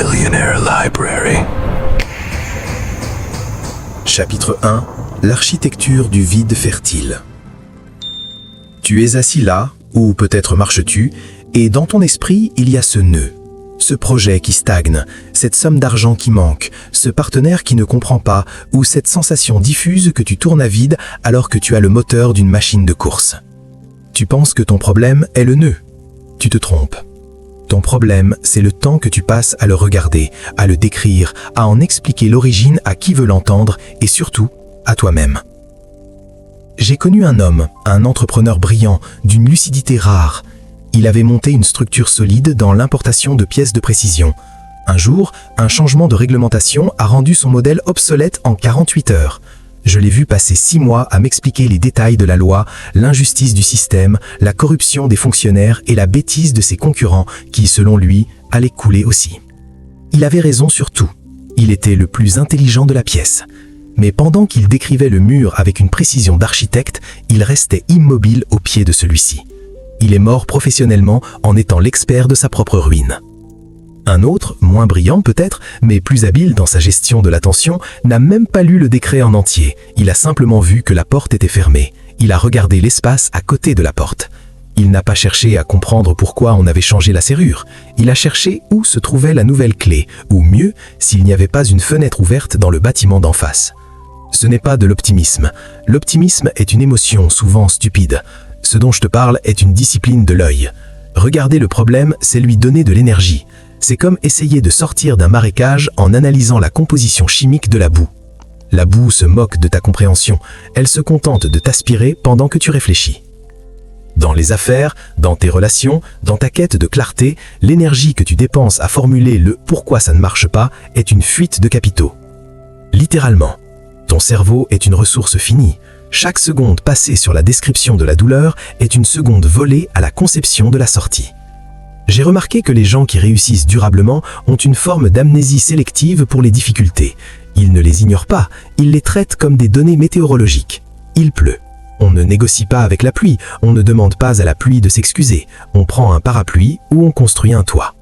Millionaire Library. Chapitre 1. L'architecture du vide fertile. Tu es assis là, ou peut-être marches-tu, et dans ton esprit, il y a ce nœud, ce projet qui stagne, cette somme d'argent qui manque, ce partenaire qui ne comprend pas, ou cette sensation diffuse que tu tournes à vide alors que tu as le moteur d'une machine de course. Tu penses que ton problème est le nœud. Tu te trompes. Ton problème, c'est le temps que tu passes à le regarder, à le décrire, à en expliquer l'origine à qui veut l'entendre et surtout à toi-même. J'ai connu un homme, un entrepreneur brillant, d'une lucidité rare. Il avait monté une structure solide dans l'importation de pièces de précision. Un jour, un changement de réglementation a rendu son modèle obsolète en 48 heures. Je l'ai vu passer 6 mois à m'expliquer les détails de la loi, l'injustice du système, la corruption des fonctionnaires et la bêtise de ses concurrents qui, selon lui, allaient couler aussi. Il avait raison sur tout. Il était le plus intelligent de la pièce. Mais pendant qu'il décrivait le mur avec une précision d'architecte, il restait immobile au pied de celui-ci. Il est mort professionnellement en étant l'expert de sa propre ruine. Un autre, moins brillant peut-être, mais plus habile dans sa gestion de l'attention, n'a même pas lu le décret en entier. Il a simplement vu que la porte était fermée. Il a regardé l'espace à côté de la porte. Il n'a pas cherché à comprendre pourquoi on avait changé la serrure. Il a cherché où se trouvait la nouvelle clé, ou mieux, s'il n'y avait pas une fenêtre ouverte dans le bâtiment d'en face. Ce n'est pas de l'optimisme. L'optimisme est une émotion souvent stupide. Ce dont je te parle est une discipline de l'œil. Regarder le problème, c'est lui donner de l'énergie. C'est comme essayer de sortir d'un marécage en analysant la composition chimique de la boue. La boue se moque de ta compréhension. Elle se contente de t'aspirer pendant que tu réfléchis. Dans les affaires, dans tes relations, dans ta quête de clarté, l'énergie que tu dépenses à formuler le « pourquoi ça ne marche pas » est une fuite de capitaux. Littéralement, ton cerveau est une ressource finie. Chaque seconde passée sur la description de la douleur est une seconde volée à la conception de la sortie. J'ai remarqué que les gens qui réussissent durablement ont une forme d'amnésie sélective pour les difficultés. Ils ne les ignorent pas, ils les traitent comme des données météorologiques. Il pleut. On ne négocie pas avec la pluie, on ne demande pas à la pluie de s'excuser. On prend un parapluie ou on construit un toit.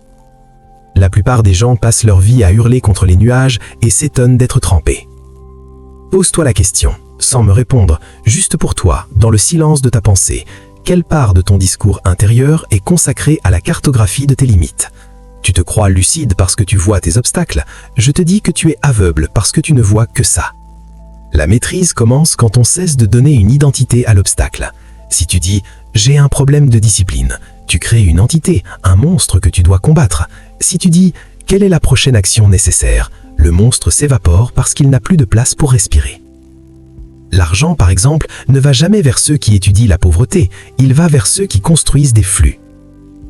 La plupart des gens passent leur vie à hurler contre les nuages et s'étonnent d'être trempés. Pose-toi la question, sans me répondre, juste pour toi, dans le silence de ta pensée. Quelle part de ton discours intérieur est consacrée à la cartographie de tes limites? Tu te crois lucide parce que tu vois tes obstacles. Je te dis que tu es aveugle parce que tu ne vois que ça. La maîtrise commence quand on cesse de donner une identité à l'obstacle. Si tu dis « j'ai un problème de discipline », tu crées une entité, un monstre que tu dois combattre. Si tu dis « quelle est la prochaine action nécessaire », le monstre s'évapore parce qu'il n'a plus de place pour respirer. L'argent, par exemple, ne va jamais vers ceux qui étudient la pauvreté, il va vers ceux qui construisent des flux.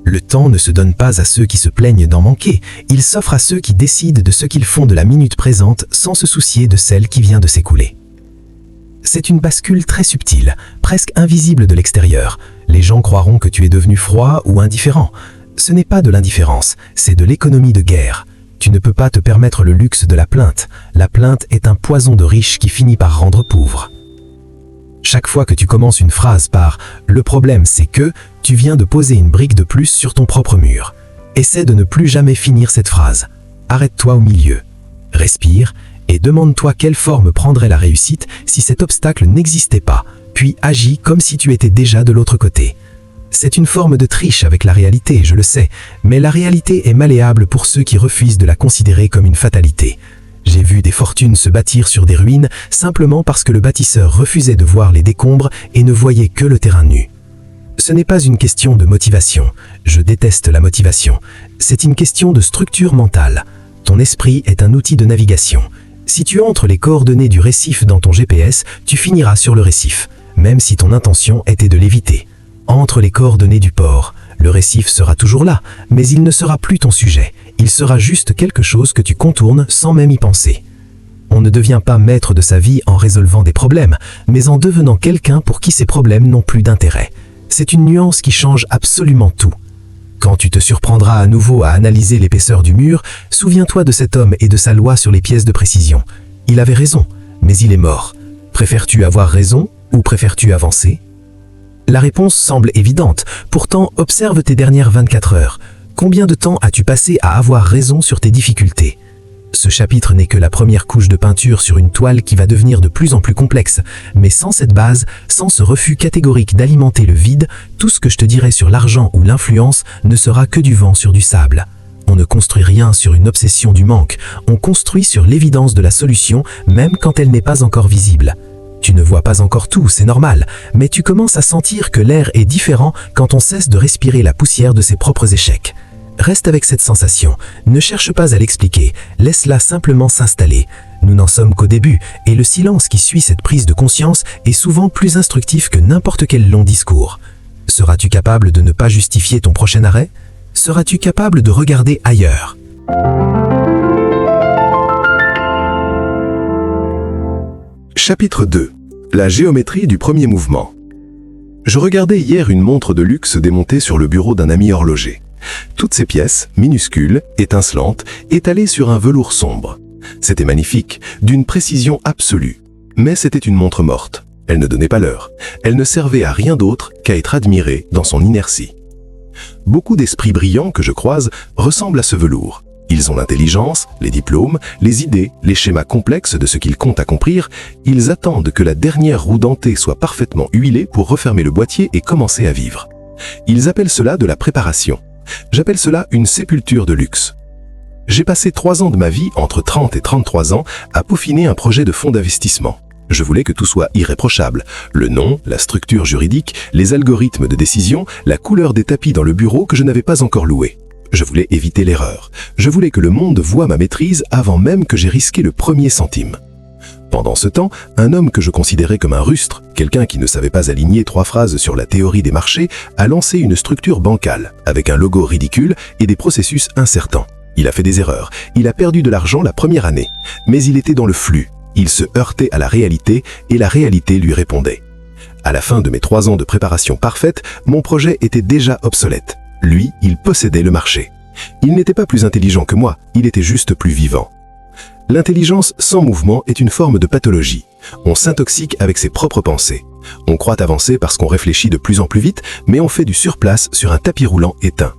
Le temps ne se donne pas à ceux qui se plaignent d'en manquer, il s'offre à ceux qui décident de ce qu'ils font de la minute présente sans se soucier de celle qui vient de s'écouler. C'est une bascule très subtile, presque invisible de l'extérieur. Les gens croiront que tu es devenu froid ou indifférent. Ce n'est pas de l'indifférence, c'est de l'économie de guerre. Tu ne peux pas te permettre le luxe de la plainte. La plainte est un poison de riche qui finit par rendre pauvre. Chaque fois que tu commences une phrase par « le problème c'est que », tu viens de poser une brique de plus sur ton propre mur. Essaie de ne plus jamais finir cette phrase. Arrête-toi au milieu. Respire et demande-toi quelle forme prendrait la réussite si cet obstacle n'existait pas, puis agis comme si tu étais déjà de l'autre côté. C'est une forme de triche avec la réalité, je le sais, mais la réalité est malléable pour ceux qui refusent de la considérer comme une fatalité. J'ai vu des fortunes se bâtir sur des ruines simplement parce que le bâtisseur refusait de voir les décombres et ne voyait que le terrain nu. Ce n'est pas une question de motivation, je déteste la motivation, c'est une question de structure mentale. Ton esprit est un outil de navigation. Si tu entres les coordonnées du récif dans ton GPS, tu finiras sur le récif, même si ton intention était de l'éviter. Entre les coordonnées du port, le récif sera toujours là, mais il ne sera plus ton sujet. Il sera juste quelque chose que tu contournes sans même y penser. On ne devient pas maître de sa vie en résolvant des problèmes, mais en devenant quelqu'un pour qui ces problèmes n'ont plus d'intérêt. C'est une nuance qui change absolument tout. Quand tu te surprendras à nouveau à analyser l'épaisseur du mur, souviens-toi de cet homme et de sa loi sur les pièces de précision. Il avait raison, mais il est mort. Préfères-tu avoir raison ou préfères-tu avancer ? La réponse semble évidente, pourtant observe tes dernières 24 heures. Combien de temps as-tu passé à avoir raison sur tes difficultés? Ce chapitre n'est que la première couche de peinture sur une toile qui va devenir de plus en plus complexe. Mais sans cette base, sans ce refus catégorique d'alimenter le vide, tout ce que je te dirai sur l'argent ou l'influence ne sera que du vent sur du sable. On ne construit rien sur une obsession du manque, on construit sur l'évidence de la solution, même quand elle n'est pas encore visible. Tu ne vois pas encore tout, c'est normal, mais tu commences à sentir que l'air est différent quand on cesse de respirer la poussière de ses propres échecs. Reste avec cette sensation, ne cherche pas à l'expliquer, laisse-la simplement s'installer. Nous n'en sommes qu'au début, et le silence qui suit cette prise de conscience est souvent plus instructif que n'importe quel long discours. Seras-tu capable de ne pas justifier ton prochain arrêt? Seras-tu capable de regarder ailleurs? Chapitre 2. La géométrie du premier mouvement. Je regardais hier une montre de luxe démontée sur le bureau d'un ami horloger. Toutes ces pièces, minuscules, étincelantes, étalées sur un velours sombre. C'était magnifique, d'une précision absolue. Mais c'était une montre morte. Elle ne donnait pas l'heure. Elle ne servait à rien d'autre qu'à être admirée dans son inertie. Beaucoup d'esprits brillants que je croise ressemblent à ce velours. Ils ont l'intelligence, les diplômes, les idées, les schémas complexes de ce qu'ils comptent accomplir. Ils attendent que la dernière roue dentée soit parfaitement huilée pour refermer le boîtier et commencer à vivre. Ils appellent cela de la préparation. J'appelle cela une sépulture de luxe. J'ai passé 3 ans de ma vie, entre 30 et 33 ans, à peaufiner un projet de fonds d'investissement. Je voulais que tout soit irréprochable. Le nom, la structure juridique, les algorithmes de décision, la couleur des tapis dans le bureau que je n'avais pas encore loué. Je voulais éviter l'erreur. Je voulais que le monde voie ma maîtrise avant même que j'aie risqué le premier centime. Pendant ce temps, un homme que je considérais comme un rustre, quelqu'un qui ne savait pas aligner 3 phrases sur la théorie des marchés, a lancé une structure bancale, avec un logo ridicule et des processus incertains. Il a fait des erreurs, il a perdu de l'argent la première année, mais il était dans le flux. Il se heurtait à la réalité et la réalité lui répondait. À la fin de mes 3 ans de préparation parfaite, mon projet était déjà obsolète. Lui, il possédait le marché. Il n'était pas plus intelligent que moi, il était juste plus vivant. L'intelligence sans mouvement est une forme de pathologie. On s'intoxique avec ses propres pensées. On croit avancer parce qu'on réfléchit de plus en plus vite, mais on fait du surplace sur un tapis roulant éteint.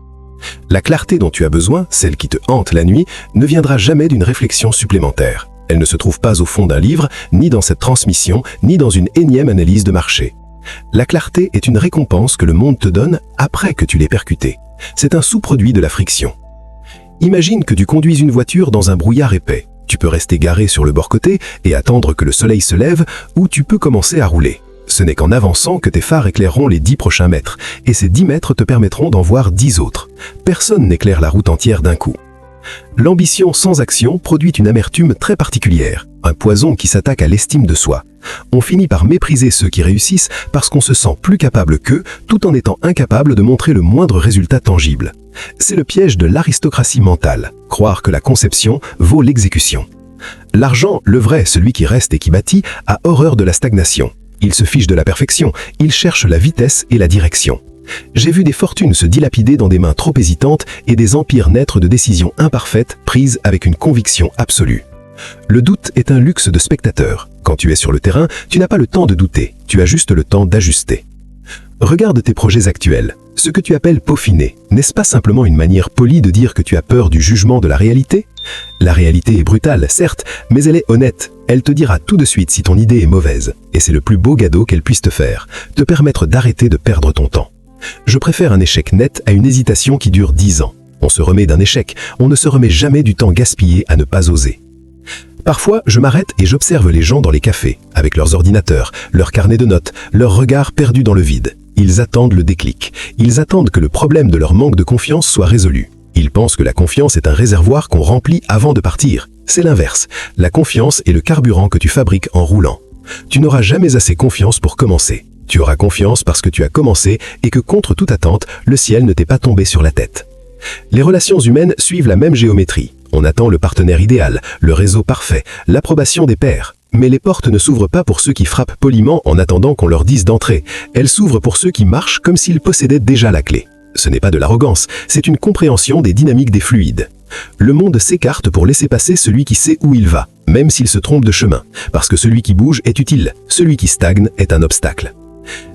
La clarté dont tu as besoin, celle qui te hante la nuit, ne viendra jamais d'une réflexion supplémentaire. Elle ne se trouve pas au fond d'un livre, ni dans cette transmission, ni dans une énième analyse de marché. La clarté est une récompense que le monde te donne après que tu l'aies percutée. C'est un sous-produit de la friction. Imagine que tu conduis une voiture dans un brouillard épais. Tu peux rester garé sur le bord-côté et attendre que le soleil se lève, ou tu peux commencer à rouler. Ce n'est qu'en avançant que tes phares éclaireront les 10 prochains mètres, et ces 10 mètres te permettront d'en voir 10 autres. Personne n'éclaire la route entière d'un coup. L'ambition sans action produit une amertume très particulière, un poison qui s'attaque à l'estime de soi. On finit par mépriser ceux qui réussissent parce qu'on se sent plus capable qu'eux, tout en étant incapable de montrer le moindre résultat tangible. C'est le piège de l'aristocratie mentale, croire que la conception vaut l'exécution. L'argent, le vrai, celui qui reste et qui bâtit, a horreur de la stagnation. Il se fiche de la perfection, il cherche la vitesse et la direction. J'ai vu des fortunes se dilapider dans des mains trop hésitantes et des empires naître de décisions imparfaites prises avec une conviction absolue. Le doute est un luxe de spectateur. Quand tu es sur le terrain, tu n'as pas le temps de douter, tu as juste le temps d'ajuster. Regarde tes projets actuels. Ce que tu appelles peaufiner, n'est-ce pas simplement une manière polie de dire que tu as peur du jugement de la réalité? La réalité est brutale, certes, mais elle est honnête. Elle te dira tout de suite si ton idée est mauvaise. Et c'est le plus beau cadeau qu'elle puisse te faire, te permettre d'arrêter de perdre ton temps. Je préfère un échec net à une hésitation qui dure 10 ans. On se remet d'un échec, on ne se remet jamais du temps gaspillé à ne pas oser. Parfois, je m'arrête et j'observe les gens dans les cafés, avec leurs ordinateurs, leurs carnets de notes, leurs regards perdus dans le vide. Ils attendent le déclic. Ils attendent que le problème de leur manque de confiance soit résolu. Ils pensent que la confiance est un réservoir qu'on remplit avant de partir. C'est l'inverse. La confiance est le carburant que tu fabriques en roulant. Tu n'auras jamais assez confiance pour commencer. Tu auras confiance parce que tu as commencé et que contre toute attente, le ciel ne t'est pas tombé sur la tête. Les relations humaines suivent la même géométrie. On attend le partenaire idéal, le réseau parfait, l'approbation des pairs. Mais les portes ne s'ouvrent pas pour ceux qui frappent poliment en attendant qu'on leur dise d'entrer. Elles s'ouvrent pour ceux qui marchent comme s'ils possédaient déjà la clé. Ce n'est pas de l'arrogance, c'est une compréhension des dynamiques des fluides. Le monde s'écarte pour laisser passer celui qui sait où il va, même s'il se trompe de chemin, parce que celui qui bouge est utile, celui qui stagne est un obstacle.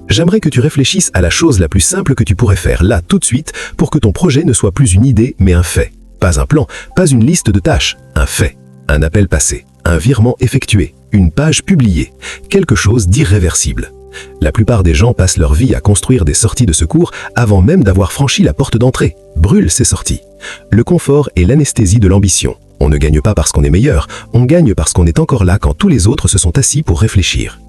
J'aimerais que tu réfléchisses à la chose la plus simple que tu pourrais faire là, tout de suite, pour que ton projet ne soit plus une idée, mais un fait. Pas un plan, pas une liste de tâches, un fait. Un appel passé, un virement effectué, une page publiée, quelque chose d'irréversible. La plupart des gens passent leur vie à construire des sorties de secours avant même d'avoir franchi la porte d'entrée. Brûlent ces sorties. Le confort est l'anesthésie de l'ambition. On ne gagne pas parce qu'on est meilleur, on gagne parce qu'on est encore là quand tous les autres se sont assis pour réfléchir.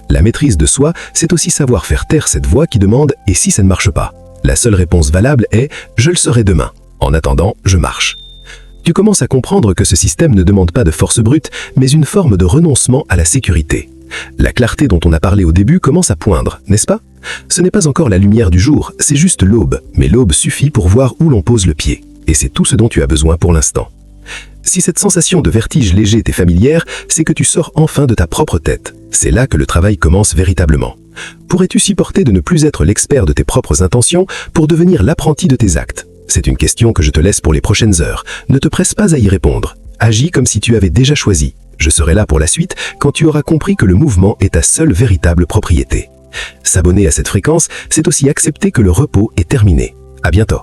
La maîtrise de soi, c'est aussi savoir faire taire cette voix qui demande « et si ça ne marche pas ?» La seule réponse valable est « je le saurai demain. En attendant, je marche ». Tu commences à comprendre que ce système ne demande pas de force brute, mais une forme de renoncement à la sécurité. La clarté dont on a parlé au début commence à poindre, n'est-ce pas? Ce n'est pas encore la lumière du jour, c'est juste l'aube, mais l'aube suffit pour voir où l'on pose le pied. Et c'est tout ce dont tu as besoin pour l'instant. Si cette sensation de vertige léger t'est familière, c'est que tu sors enfin de ta propre tête. C'est là que le travail commence véritablement. Pourrais-tu supporter de ne plus être l'expert de tes propres intentions pour devenir l'apprenti de tes actes? C'est une question que je te laisse pour les prochaines heures. Ne te presse pas à y répondre. Agis comme si tu avais déjà choisi. Je serai là pour la suite quand tu auras compris que le mouvement est ta seule véritable propriété. S'abonner à cette fréquence, c'est aussi accepter que le repos est terminé. À bientôt.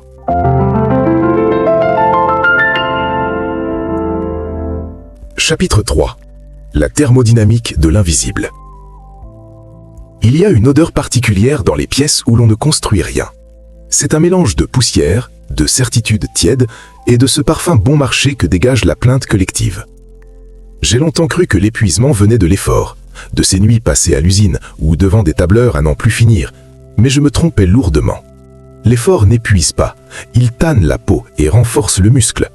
Chapitre 3. La thermodynamique de l'invisible. Il y a une odeur particulière dans les pièces où l'on ne construit rien. C'est un mélange de poussière, de certitude tiède et de ce parfum bon marché que dégage la plainte collective. J'ai longtemps cru que l'épuisement venait de l'effort, de ces nuits passées à l'usine ou devant des tableurs à n'en plus finir, mais je me trompais lourdement. L'effort n'épuise pas, il tanne la peau et renforce le muscle.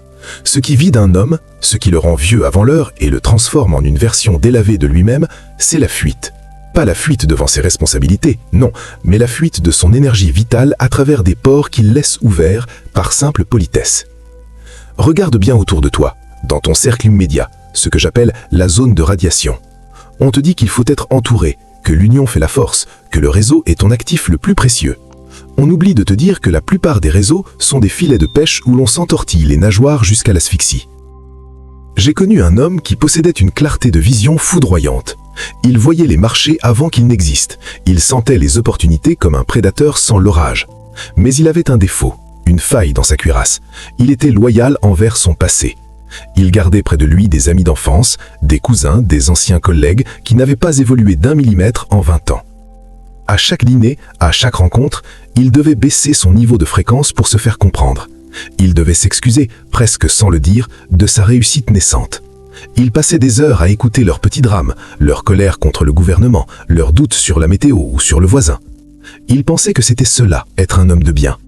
Ce qui vide un homme, ce qui le rend vieux avant l'heure et le transforme en une version délavée de lui-même, c'est la fuite. Pas la fuite devant ses responsabilités, non, mais la fuite de son énergie vitale à travers des pores qu'il laisse ouverts par simple politesse. Regarde bien autour de toi, dans ton cercle immédiat, ce que j'appelle la zone de radiation. On te dit qu'il faut être entouré, que l'union fait la force, que le réseau est ton actif le plus précieux. On oublie de te dire que la plupart des réseaux sont des filets de pêche où l'on s'entortille les nageoires jusqu'à l'asphyxie. J'ai connu un homme qui possédait une clarté de vision foudroyante. Il voyait les marchés avant qu'ils n'existent. Il sentait les opportunités comme un prédateur sent l'orage. Mais il avait un défaut, une faille dans sa cuirasse. Il était loyal envers son passé. Il gardait près de lui des amis d'enfance, des cousins, des anciens collègues qui n'avaient pas évolué d'1 millimètre en 20 ans. À chaque dîner, à chaque rencontre, il devait baisser son niveau de fréquence pour se faire comprendre. Il devait s'excuser, presque sans le dire, de sa réussite naissante. Il passait des heures à écouter leurs petits drames, leur colère contre le gouvernement, leurs doutes sur la météo ou sur le voisin. Il pensait que c'était cela, être un homme de bien.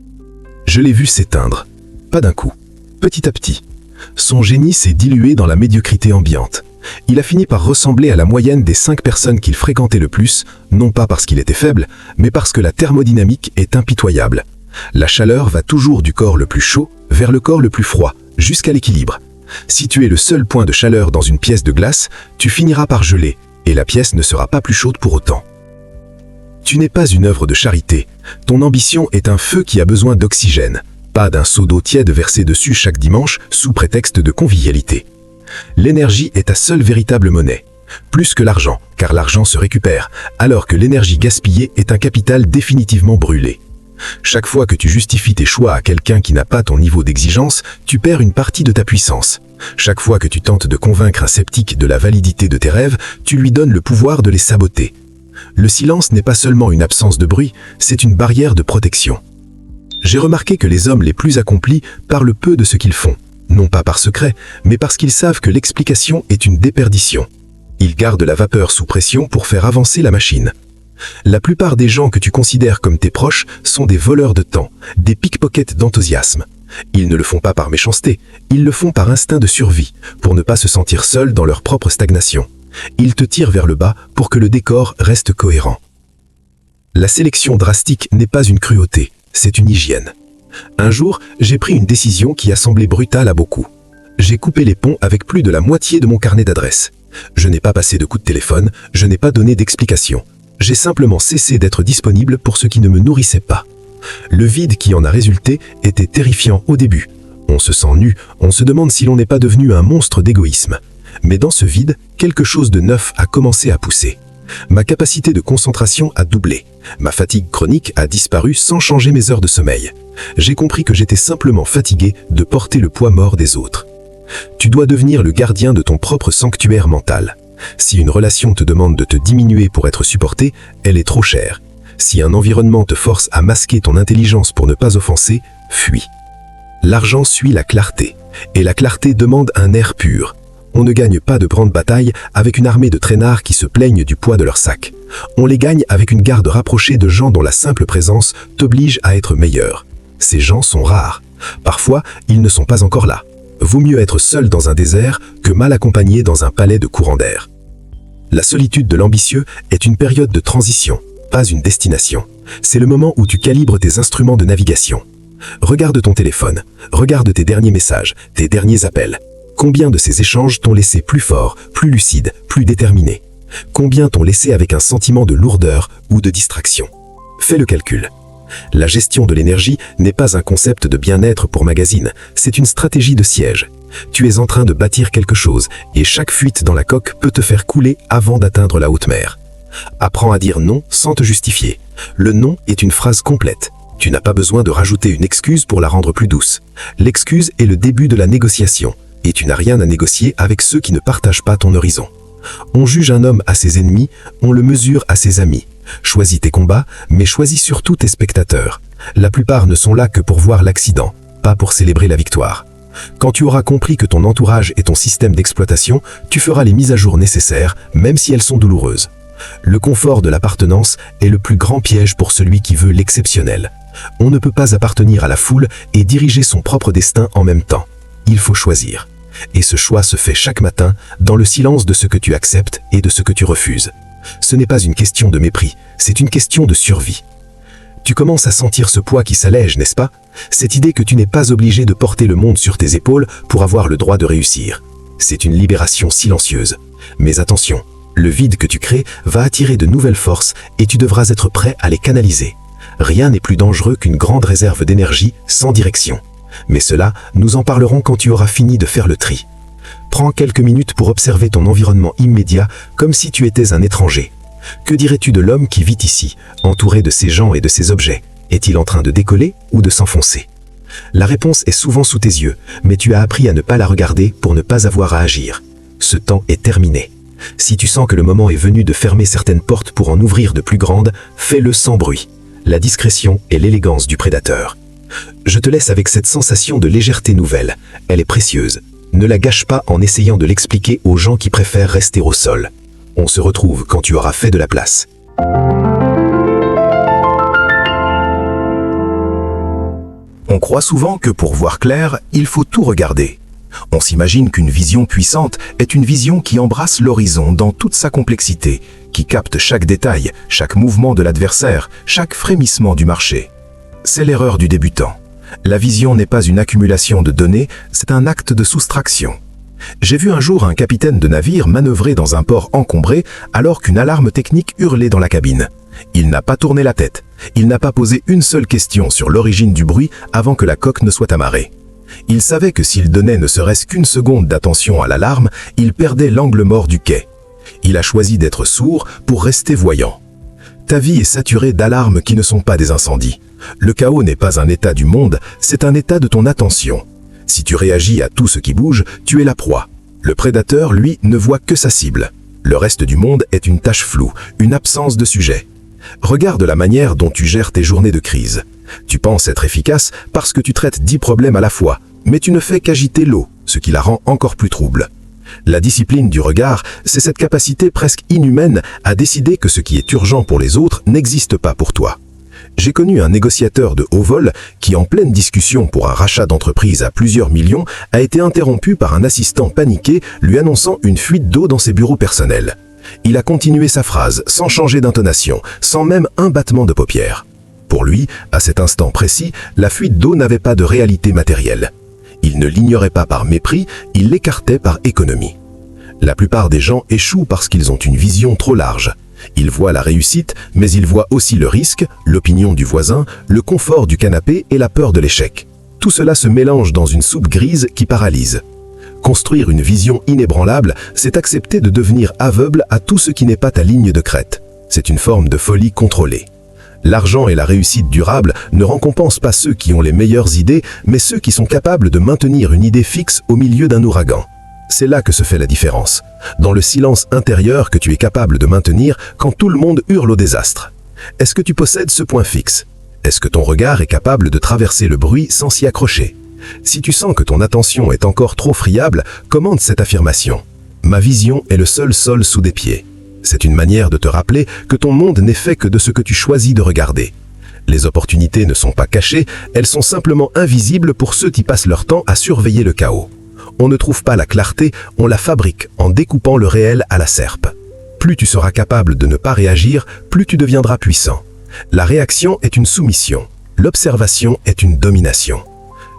Je l'ai vu s'éteindre. Pas d'un coup, petit à petit. Son génie s'est dilué dans la médiocrité ambiante. Il a fini par ressembler à la moyenne des 5 personnes qu'il fréquentait le plus, non pas parce qu'il était faible, mais parce que la thermodynamique est impitoyable. La chaleur va toujours du corps le plus chaud vers le corps le plus froid, jusqu'à l'équilibre. Si tu es le seul point de chaleur dans une pièce de glace, tu finiras par geler, et la pièce ne sera pas plus chaude pour autant. Tu n'es pas une œuvre de charité. Ton ambition est un feu qui a besoin d'oxygène, pas d'un seau d'eau tiède versé dessus chaque dimanche sous prétexte de convivialité. L'énergie est ta seule véritable monnaie. Plus que l'argent, car l'argent se récupère, alors que l'énergie gaspillée est un capital définitivement brûlé. Chaque fois que tu justifies tes choix à quelqu'un qui n'a pas ton niveau d'exigence, tu perds une partie de ta puissance. Chaque fois que tu tentes de convaincre un sceptique de la validité de tes rêves, tu lui donnes le pouvoir de les saboter. Le silence n'est pas seulement une absence de bruit, c'est une barrière de protection. J'ai remarqué que les hommes les plus accomplis parlent peu de ce qu'ils font, non pas par secret, mais parce qu'ils savent que l'explication est une déperdition. Ils gardent la vapeur sous pression pour faire avancer la machine. La plupart des gens que tu considères comme tes proches sont des voleurs de temps, des pickpockets d'enthousiasme. Ils ne le font pas par méchanceté, ils le font par instinct de survie, pour ne pas se sentir seuls dans leur propre stagnation. Ils te tirent vers le bas pour que le décor reste cohérent. La sélection drastique n'est pas une cruauté, c'est une hygiène. Un jour, j'ai pris une décision qui a semblé brutale à beaucoup. J'ai coupé les ponts avec plus de la moitié de mon carnet d'adresses. Je n'ai pas passé de coup de téléphone, je n'ai pas donné d'explication. J'ai simplement cessé d'être disponible pour ce qui ne me nourrissait pas. Le vide qui en a résulté était terrifiant au début. On se sent nu, on se demande si l'on n'est pas devenu un monstre d'égoïsme. Mais dans ce vide, quelque chose de neuf a commencé à pousser. Ma capacité de concentration a doublé. Ma fatigue chronique a disparu sans changer mes heures de sommeil. J'ai compris que j'étais simplement fatigué de porter le poids mort des autres. Tu dois devenir le gardien de ton propre sanctuaire mental. Si une relation te demande de te diminuer pour être supportée, elle est trop chère. Si un environnement te force à masquer ton intelligence pour ne pas offenser, fuis. L'argent suit la clarté, et la clarté demande un air pur. On ne gagne pas de grandes batailles avec une armée de traînards qui se plaignent du poids de leur sac. On les gagne avec une garde rapprochée de gens dont la simple présence t'oblige à être meilleur. Ces gens sont rares. Parfois, ils ne sont pas encore là. Vaut mieux être seul dans un désert que mal accompagné dans un palais de courant d'air. La solitude de l'ambitieux est une période de transition, pas une destination. C'est le moment où tu calibres tes instruments de navigation. Regarde ton téléphone, regarde tes derniers messages, tes derniers appels. Combien de ces échanges t'ont laissé plus fort, plus lucide, plus déterminé? Combien t'ont laissé avec un sentiment de lourdeur ou de distraction? Fais le calcul. La gestion de l'énergie n'est pas un concept de bien-être pour magazine, c'est une stratégie de siège. Tu es en train de bâtir quelque chose et chaque fuite dans la coque peut te faire couler avant d'atteindre la haute mer. Apprends à dire non sans te justifier. Le non est une phrase complète. Tu n'as pas besoin de rajouter une excuse pour la rendre plus douce. L'excuse est le début de la négociation. Et tu n'as rien à négocier avec ceux qui ne partagent pas ton horizon. On juge un homme à ses ennemis, on le mesure à ses amis. Choisis tes combats, mais choisis surtout tes spectateurs. La plupart ne sont là que pour voir l'accident, pas pour célébrer la victoire. Quand tu auras compris que ton entourage est ton système d'exploitation, tu feras les mises à jour nécessaires, même si elles sont douloureuses. Le confort de l'appartenance est le plus grand piège pour celui qui veut l'exceptionnel. On ne peut pas appartenir à la foule et diriger son propre destin en même temps. Il faut choisir. Et ce choix se fait chaque matin dans le silence de ce que tu acceptes et de ce que tu refuses. Ce n'est pas une question de mépris, c'est une question de survie. Tu commences à sentir ce poids qui s'allège, n'est-ce pas? Cette idée que tu n'es pas obligé de porter le monde sur tes épaules pour avoir le droit de réussir. C'est une libération silencieuse. Mais attention, le vide que tu crées va attirer de nouvelles forces et tu devras être prêt à les canaliser. Rien n'est plus dangereux qu'une grande réserve d'énergie sans direction. Mais cela, nous en parlerons quand tu auras fini de faire le tri. Prends quelques minutes pour observer ton environnement immédiat comme si tu étais un étranger. Que dirais-tu de l'homme qui vit ici, entouré de ces gens et de ces objets? Est-il en train de décoller ou de s'enfoncer? La réponse est souvent sous tes yeux, mais tu as appris à ne pas la regarder pour ne pas avoir à agir. Ce temps est terminé. Si tu sens que le moment est venu de fermer certaines portes pour en ouvrir de plus grandes, fais-le sans bruit. La discrétion est l'élégance du prédateur. Je te laisse avec cette sensation de légèreté nouvelle. Elle est précieuse. Ne la gâche pas en essayant de l'expliquer aux gens qui préfèrent rester au sol. On se retrouve quand tu auras fait de la place. On croit souvent que pour voir clair, il faut tout regarder. On s'imagine qu'une vision puissante est une vision qui embrasse l'horizon dans toute sa complexité, qui capte chaque détail, chaque mouvement de l'adversaire, chaque frémissement du marché. C'est l'erreur du débutant. La vision n'est pas une accumulation de données, c'est un acte de soustraction. J'ai vu un jour un capitaine de navire manœuvrer dans un port encombré alors qu'une alarme technique hurlait dans la cabine. Il n'a pas tourné la tête. Il n'a pas posé une seule question sur l'origine du bruit avant que la coque ne soit amarrée. Il savait que s'il donnait ne serait-ce qu'une seconde d'attention à l'alarme, il perdait l'angle mort du quai. Il a choisi d'être sourd pour rester voyant. Ta vie est saturée d'alarmes qui ne sont pas des incendies. Le chaos n'est pas un état du monde, c'est un état de ton attention. Si tu réagis à tout ce qui bouge, tu es la proie. Le prédateur, lui, ne voit que sa cible. Le reste du monde est une tache floue, une absence de sujet. Regarde la manière dont tu gères tes journées de crise. Tu penses être efficace parce que tu traites 10 problèmes à la fois, mais tu ne fais qu'agiter l'eau, ce qui la rend encore plus trouble. La discipline du regard, c'est cette capacité presque inhumaine à décider que ce qui est urgent pour les autres n'existe pas pour toi. J'ai connu un négociateur de haut vol qui, en pleine discussion pour un rachat d'entreprise à plusieurs millions, a été interrompu par un assistant paniqué lui annonçant une fuite d'eau dans ses bureaux personnels. Il a continué sa phrase sans changer d'intonation, sans même un battement de paupières. Pour lui, à cet instant précis, la fuite d'eau n'avait pas de réalité matérielle. Il ne l'ignorait pas par mépris, il l'écartait par économie. La plupart des gens échouent parce qu'ils ont une vision trop large. Ils voient la réussite, mais ils voient aussi le risque, l'opinion du voisin, le confort du canapé et la peur de l'échec. Tout cela se mélange dans une soupe grise qui paralyse. Construire une vision inébranlable, c'est accepter de devenir aveugle à tout ce qui n'est pas ta ligne de crête. C'est une forme de folie contrôlée. L'argent et la réussite durable ne récompensent pas ceux qui ont les meilleures idées, mais ceux qui sont capables de maintenir une idée fixe au milieu d'un ouragan. C'est là que se fait la différence, dans le silence intérieur que tu es capable de maintenir quand tout le monde hurle au désastre. Est-ce que tu possèdes ce point fixe? Est-ce que ton regard est capable de traverser le bruit sans s'y accrocher? Si tu sens que ton attention est encore trop friable, commande cette affirmation. Ma vision est le seul sol sous des pieds. C'est une manière de te rappeler que ton monde n'est fait que de ce que tu choisis de regarder. Les opportunités ne sont pas cachées, elles sont simplement invisibles pour ceux qui passent leur temps à surveiller le chaos. On ne trouve pas la clarté, on la fabrique en découpant le réel à la serpe. Plus tu seras capable de ne pas réagir, plus tu deviendras puissant. La réaction est une soumission, l'observation est une domination.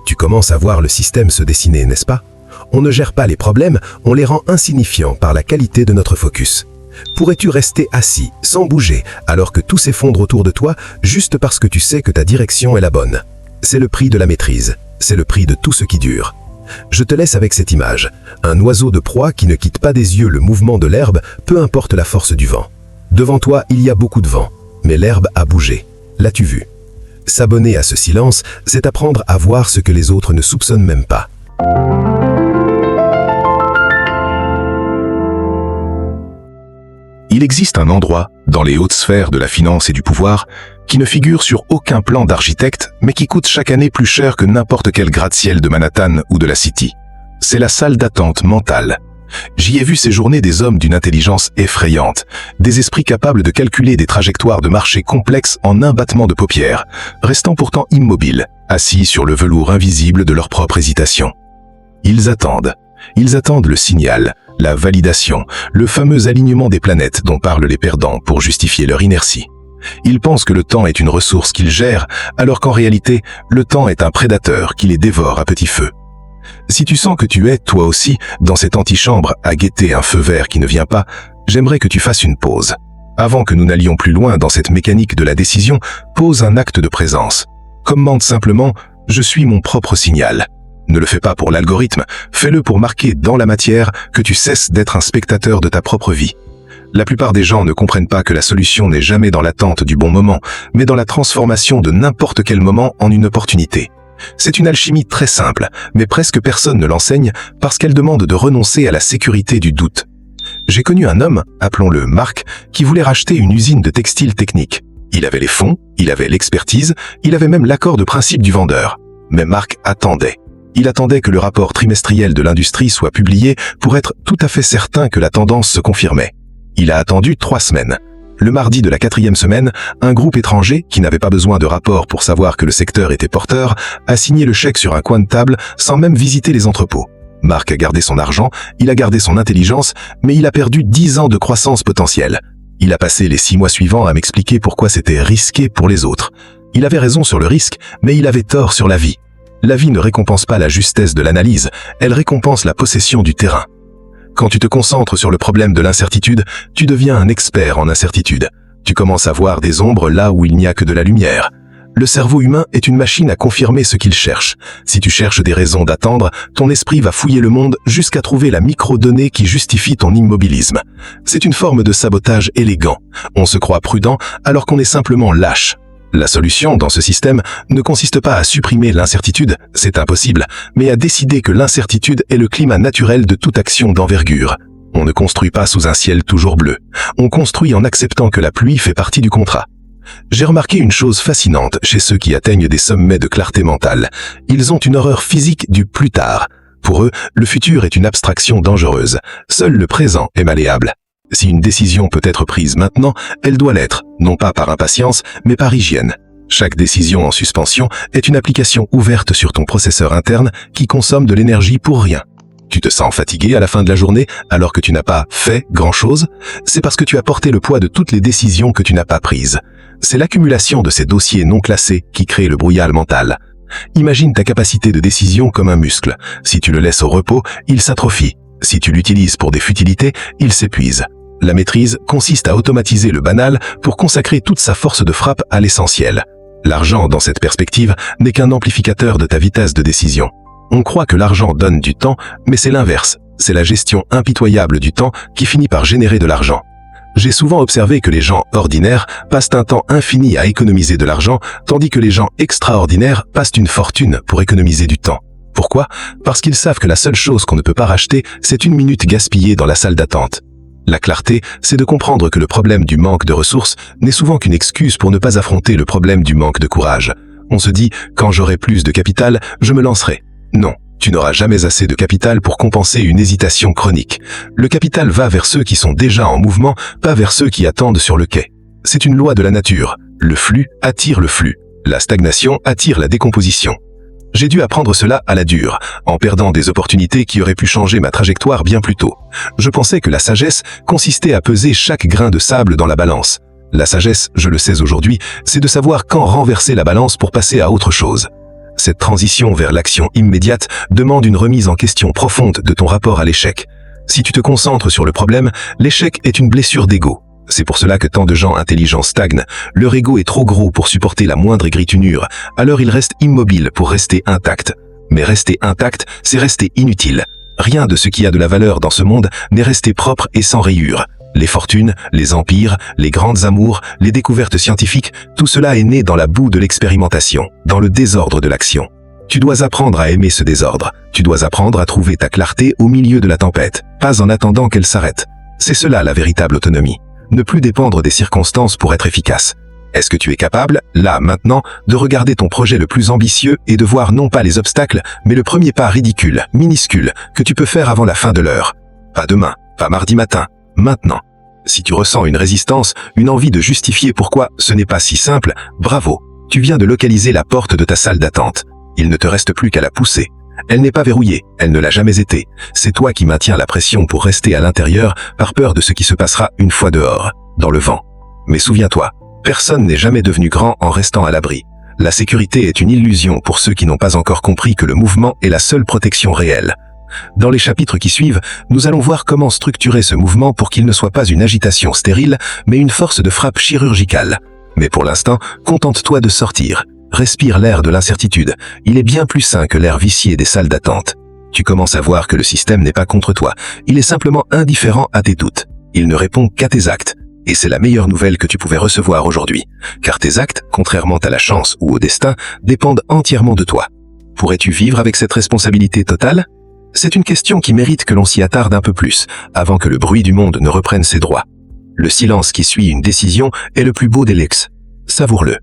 Tu commences à voir le système se dessiner, n'est-ce pas? On ne gère pas les problèmes, on les rend insignifiants par la qualité de notre focus. Pourrais-tu rester assis, sans bouger, alors que tout s'effondre autour de toi, juste parce que tu sais que ta direction est la bonne? C'est le prix de la maîtrise, c'est le prix de tout ce qui dure. Je te laisse avec cette image, un oiseau de proie qui ne quitte pas des yeux le mouvement de l'herbe, peu importe la force du vent. Devant toi, il y a beaucoup de vent, mais l'herbe a bougé. L'as-tu vu? S'abonner à ce silence, c'est apprendre à voir ce que les autres ne soupçonnent même pas. Il existe un endroit, dans les hautes sphères de la finance et du pouvoir, qui ne figure sur aucun plan d'architecte, mais qui coûte chaque année plus cher que n'importe quel gratte-ciel de Manhattan ou de la City. C'est la salle d'attente mentale. J'y ai vu séjourner des hommes d'une intelligence effrayante, des esprits capables de calculer des trajectoires de marché complexes en un battement de paupières, restant pourtant immobiles, assis sur le velours invisible de leur propre hésitation. Ils attendent le signal, la validation, le fameux alignement des planètes dont parlent les perdants pour justifier leur inertie. Ils pensent que le temps est une ressource qu'ils gèrent, alors qu'en réalité, le temps est un prédateur qui les dévore à petit feu. Si tu sens que tu es, toi aussi, dans cette antichambre à guetter un feu vert qui ne vient pas, j'aimerais que tu fasses une pause. Avant que nous n'allions plus loin dans cette mécanique de la décision, pose un acte de présence. Commande simplement « Je suis mon propre signal ». Ne le fais pas pour l'algorithme, fais-le pour marquer dans la matière que tu cesses d'être un spectateur de ta propre vie. La plupart des gens ne comprennent pas que la solution n'est jamais dans l'attente du bon moment, mais dans la transformation de n'importe quel moment en une opportunité. C'est une alchimie très simple, mais presque personne ne l'enseigne parce qu'elle demande de renoncer à la sécurité du doute. J'ai connu un homme, appelons-le Marc, qui voulait racheter une usine de textile technique. Il avait les fonds, il avait l'expertise, il avait même l'accord de principe du vendeur. Mais Marc attendait. Il attendait que le rapport trimestriel de l'industrie soit publié pour être tout à fait certain que la tendance se confirmait. Il a attendu 3 semaines. Le mardi de la 4e semaine, un groupe étranger, qui n'avait pas besoin de rapport pour savoir que le secteur était porteur, a signé le chèque sur un coin de table sans même visiter les entrepôts. Marc a gardé son argent, il a gardé son intelligence, mais il a perdu 10 ans de croissance potentielle. Il a passé les 6 mois suivants à m'expliquer pourquoi c'était risqué pour les autres. Il avait raison sur le risque, mais il avait tort sur la vie. La vie ne récompense pas la justesse de l'analyse, elle récompense la possession du terrain. Quand tu te concentres sur le problème de l'incertitude, tu deviens un expert en incertitude. Tu commences à voir des ombres là où il n'y a que de la lumière. Le cerveau humain est une machine à confirmer ce qu'il cherche. Si tu cherches des raisons d'attendre, ton esprit va fouiller le monde jusqu'à trouver la microdonnée qui justifie ton immobilisme. C'est une forme de sabotage élégant. On se croit prudent alors qu'on est simplement lâche. La solution dans ce système ne consiste pas à supprimer l'incertitude, c'est impossible, mais à décider que l'incertitude est le climat naturel de toute action d'envergure. On ne construit pas sous un ciel toujours bleu. On construit en acceptant que la pluie fait partie du contrat. J'ai remarqué une chose fascinante chez ceux qui atteignent des sommets de clarté mentale. Ils ont une horreur physique du plus tard. Pour eux, le futur est une abstraction dangereuse. Seul le présent est malléable. Si une décision peut être prise maintenant, elle doit l'être, non pas par impatience, mais par hygiène. Chaque décision en suspension est une application ouverte sur ton processeur interne qui consomme de l'énergie pour rien. Tu te sens fatigué à la fin de la journée alors que tu n'as pas fait grand-chose? C'est parce que tu as porté le poids de toutes les décisions que tu n'as pas prises. C'est l'accumulation de ces dossiers non classés qui crée le brouillard mental. Imagine ta capacité de décision comme un muscle. Si tu le laisses au repos, il s'atrophie. Si tu l'utilises pour des futilités, il s'épuise. La maîtrise consiste à automatiser le banal pour consacrer toute sa force de frappe à l'essentiel. L'argent, dans cette perspective, n'est qu'un amplificateur de ta vitesse de décision. On croit que l'argent donne du temps, mais c'est l'inverse. C'est la gestion impitoyable du temps qui finit par générer de l'argent. J'ai souvent observé que les gens ordinaires passent un temps infini à économiser de l'argent, tandis que les gens extraordinaires passent une fortune pour économiser du temps. Pourquoi? Parce qu'ils savent que la seule chose qu'on ne peut pas racheter, c'est une minute gaspillée dans la salle d'attente. La clarté, c'est de comprendre que le problème du manque de ressources n'est souvent qu'une excuse pour ne pas affronter le problème du manque de courage. On se dit, quand j'aurai plus de capital, je me lancerai. Non. Tu n'auras jamais assez de capital pour compenser une hésitation chronique. Le capital va vers ceux qui sont déjà en mouvement, pas vers ceux qui attendent sur le quai. C'est une loi de la nature. Le flux attire le flux. La stagnation attire la décomposition. J'ai dû apprendre cela à la dure, en perdant des opportunités qui auraient pu changer ma trajectoire bien plus tôt. Je pensais que la sagesse consistait à peser chaque grain de sable dans la balance. La sagesse, je le sais aujourd'hui, c'est de savoir quand renverser la balance pour passer à autre chose. Cette transition vers l'action immédiate demande une remise en question profonde de ton rapport à l'échec. Si tu te concentres sur le problème, l'échec est une blessure d'ego. C'est pour cela que tant de gens intelligents stagnent. Leur ego est trop gros pour supporter la moindre égratignure, alors ils restent immobiles pour rester intacts. Mais rester intact, c'est rester inutile. Rien de ce qui a de la valeur dans ce monde n'est resté propre et sans rayures. Les fortunes, les empires, les grandes amours, les découvertes scientifiques, tout cela est né dans la boue de l'expérimentation, dans le désordre de l'action. Tu dois apprendre à aimer ce désordre. Tu dois apprendre à trouver ta clarté au milieu de la tempête, pas en attendant qu'elle s'arrête. C'est cela la véritable autonomie. Ne plus dépendre des circonstances pour être efficace. Est-ce que tu es capable, là, maintenant, de regarder ton projet le plus ambitieux et de voir non pas les obstacles, mais le premier pas ridicule, minuscule, que tu peux faire avant la fin de l'heure? Pas demain, pas mardi matin. Maintenant. Si tu ressens une résistance, une envie de justifier pourquoi ce n'est pas si simple, bravo, tu viens de localiser la porte de ta salle d'attente. Il ne te reste plus qu'à la pousser. Elle n'est pas verrouillée, elle ne l'a jamais été. C'est toi qui maintiens la pression pour rester à l'intérieur par peur de ce qui se passera une fois dehors, dans le vent. Mais souviens-toi, personne n'est jamais devenu grand en restant à l'abri. La sécurité est une illusion pour ceux qui n'ont pas encore compris que le mouvement est la seule protection réelle. Dans les chapitres qui suivent, nous allons voir comment structurer ce mouvement pour qu'il ne soit pas une agitation stérile, mais une force de frappe chirurgicale. Mais pour l'instant, contente-toi de sortir. Respire l'air de l'incertitude. Il est bien plus sain que l'air vicié des salles d'attente. Tu commences à voir que le système n'est pas contre toi. Il est simplement indifférent à tes doutes. Il ne répond qu'à tes actes. Et c'est la meilleure nouvelle que tu pouvais recevoir aujourd'hui. Car tes actes, contrairement à la chance ou au destin, dépendent entièrement de toi. Pourrais-tu vivre avec cette responsabilité totale ? C'est une question qui mérite que l'on s'y attarde un peu plus, avant que le bruit du monde ne reprenne ses droits. Le silence qui suit une décision est le plus beau des lex. Savoure-le.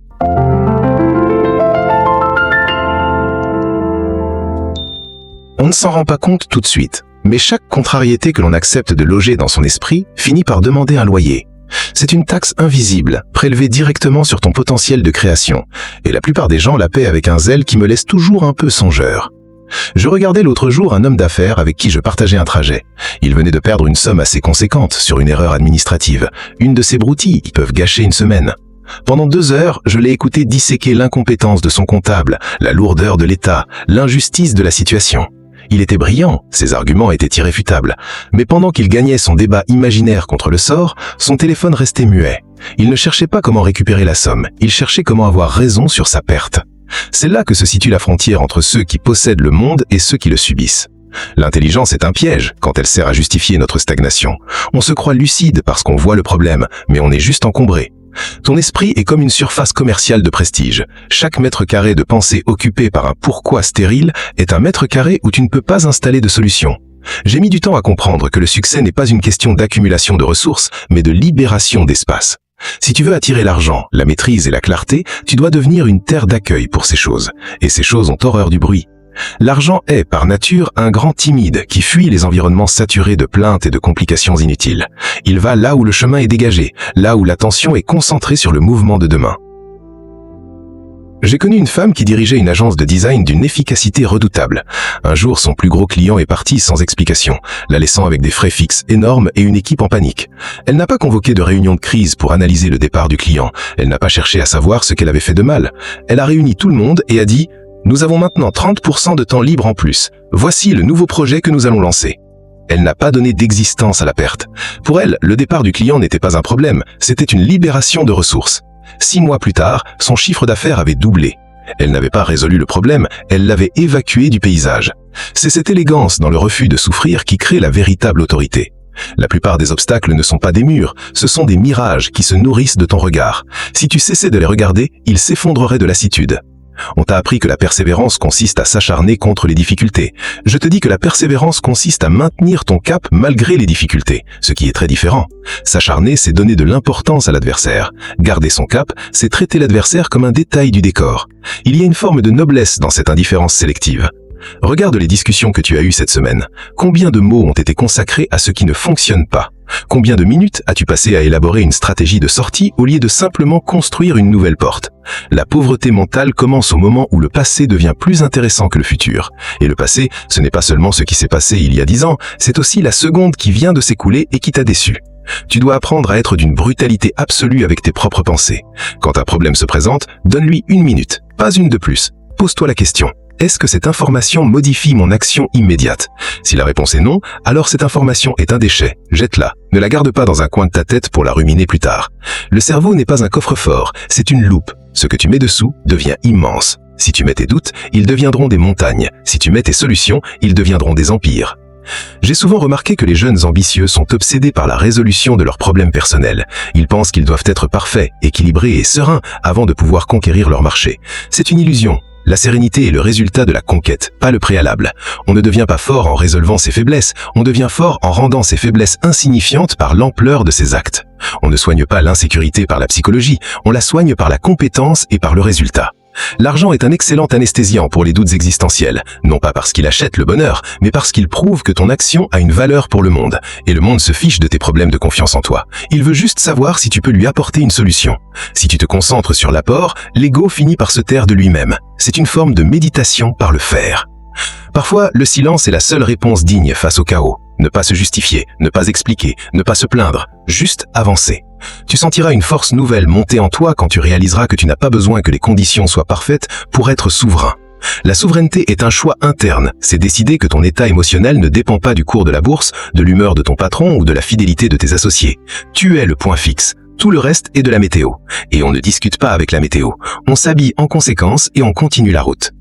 On ne s'en rend pas compte tout de suite, mais chaque contrariété que l'on accepte de loger dans son esprit finit par demander un loyer. C'est une taxe invisible, prélevée directement sur ton potentiel de création, et la plupart des gens la paient avec un zèle qui me laisse toujours un peu songeur. Je regardais l'autre jour un homme d'affaires avec qui je partageais un trajet. Il venait de perdre une somme assez conséquente sur une erreur administrative. Une de ces broutilles qui peuvent gâcher une semaine. Pendant 2 heures, je l'ai écouté disséquer l'incompétence de son comptable, la lourdeur de l'État, l'injustice de la situation. Il était brillant, ses arguments étaient irréfutables. Mais pendant qu'il gagnait son débat imaginaire contre le sort, son téléphone restait muet. Il ne cherchait pas comment récupérer la somme, il cherchait comment avoir raison sur sa perte. C'est là que se situe la frontière entre ceux qui possèdent le monde et ceux qui le subissent. L'intelligence est un piège quand elle sert à justifier notre stagnation. On se croit lucide parce qu'on voit le problème, mais on est juste encombré. Ton esprit est comme une surface commerciale de prestige. Chaque mètre carré de pensée occupé par un pourquoi stérile est un mètre carré où tu ne peux pas installer de solution. J'ai mis du temps à comprendre que le succès n'est pas une question d'accumulation de ressources, mais de libération d'espace. Si tu veux attirer l'argent, la maîtrise et la clarté, tu dois devenir une terre d'accueil pour ces choses. Et ces choses ont horreur du bruit. L'argent est, par nature, un grand timide qui fuit les environnements saturés de plaintes et de complications inutiles. Il va là où le chemin est dégagé, là où l'attention est concentrée sur le mouvement de demain. J'ai connu une femme qui dirigeait une agence de design d'une efficacité redoutable. Un jour, son plus gros client est parti sans explication, la laissant avec des frais fixes énormes et une équipe en panique. Elle n'a pas convoqué de réunion de crise pour analyser le départ du client. Elle n'a pas cherché à savoir ce qu'elle avait fait de mal. Elle a réuni tout le monde et a dit « Nous avons maintenant 30% de temps libre en plus. Voici le nouveau projet que nous allons lancer. » Elle n'a pas donné d'existence à la perte. Pour elle, le départ du client n'était pas un problème, c'était une libération de ressources. 6 mois plus tard, son chiffre d'affaires avait doublé. Elle n'avait pas résolu le problème, elle l'avait évacué du paysage. C'est cette élégance dans le refus de souffrir qui crée la véritable autorité. La plupart des obstacles ne sont pas des murs, ce sont des mirages qui se nourrissent de ton regard. Si tu cessais de les regarder, ils s'effondreraient de lassitude. On t'a appris que la persévérance consiste à s'acharner contre les difficultés. Je te dis que la persévérance consiste à maintenir ton cap malgré les difficultés, ce qui est très différent. S'acharner, c'est donner de l'importance à l'adversaire. Garder son cap, c'est traiter l'adversaire comme un détail du décor. Il y a une forme de noblesse dans cette indifférence sélective. Regarde les discussions que tu as eues cette semaine. Combien de mots ont été consacrés à ce qui ne fonctionne pas? Combien de minutes as-tu passé à élaborer une stratégie de sortie au lieu de simplement construire une nouvelle porte? La pauvreté mentale commence au moment où le passé devient plus intéressant que le futur. Et le passé, ce n'est pas seulement ce qui s'est passé il y a 10 ans, c'est aussi la seconde qui vient de s'écouler et qui t'a déçu. Tu dois apprendre à être d'une brutalité absolue avec tes propres pensées. Quand un problème se présente, donne-lui 1 minute, pas une de plus. Pose-toi la question. Est-ce que cette information modifie mon action immédiate? Si la réponse est non, alors cette information est un déchet. Jette-la. Ne la garde pas dans un coin de ta tête pour la ruminer plus tard. Le cerveau n'est pas un coffre-fort, c'est une loupe. Ce que tu mets dessous devient immense. Si tu mets tes doutes, ils deviendront des montagnes. Si tu mets tes solutions, ils deviendront des empires. J'ai souvent remarqué que les jeunes ambitieux sont obsédés par la résolution de leurs problèmes personnels. Ils pensent qu'ils doivent être parfaits, équilibrés et sereins avant de pouvoir conquérir leur marché. C'est une illusion. La sérénité est le résultat de la conquête, pas le préalable. On ne devient pas fort en résolvant ses faiblesses, on devient fort en rendant ses faiblesses insignifiantes par l'ampleur de ses actes. On ne soigne pas l'insécurité par la psychologie, on la soigne par la compétence et par le résultat. L'argent est un excellent anesthésiant pour les doutes existentiels, non pas parce qu'il achète le bonheur, mais parce qu'il prouve que ton action a une valeur pour le monde. Et le monde se fiche de tes problèmes de confiance en toi. Il veut juste savoir si tu peux lui apporter une solution. Si tu te concentres sur l'apport, l'ego finit par se taire de lui-même. C'est une forme de méditation par le faire. Parfois, le silence est la seule réponse digne face au chaos. Ne pas se justifier, ne pas expliquer, ne pas se plaindre, juste avancer. Tu sentiras une force nouvelle monter en toi quand tu réaliseras que tu n'as pas besoin que les conditions soient parfaites pour être souverain. La souveraineté est un choix interne, c'est décider que ton état émotionnel ne dépend pas du cours de la bourse, de l'humeur de ton patron ou de la fidélité de tes associés. Tu es le point fixe. Tout le reste est de la météo. Et on ne discute pas avec la météo. On s'habille en conséquence et on continue la route.